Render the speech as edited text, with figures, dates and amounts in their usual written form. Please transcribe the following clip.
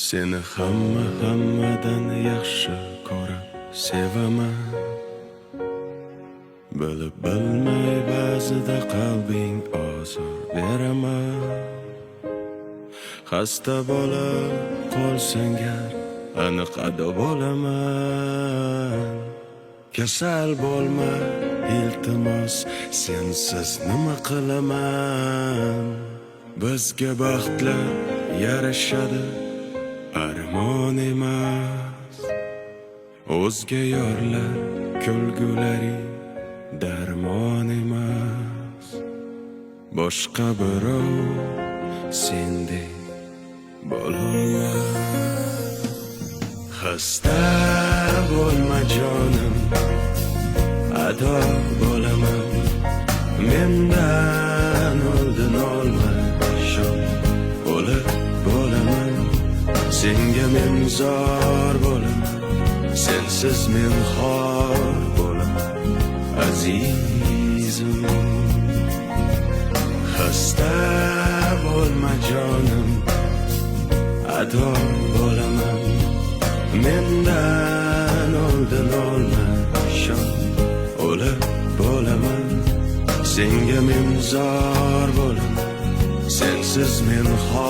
Seni hammadan yaxshi ko'rib sevaman. Bilib bilmay ba'zida qalbing ozor beraman. Xasta bo'lib qolsang gar aniq ado bo'laman. Kasal bo'lma iltimos, sensiz nima qilaman. Bizga baxtlar yarashadi, armon emas. O'zga yorlar kulgulari darmon emas. Boshqa birov sendek bo'lolmas. Xasta bo'lma jonim, ado bo'laman. Mendan oldin olma shon, o'lib bo'laman. Senga men zor bo'laman, sensiz men xor bo'laman azizim. Xasta bo'lma jonim, ado bo'laman. Mendan oldin olma shon, o'lib bo'laman. Senga men zor bo'laman, sensiz men xor.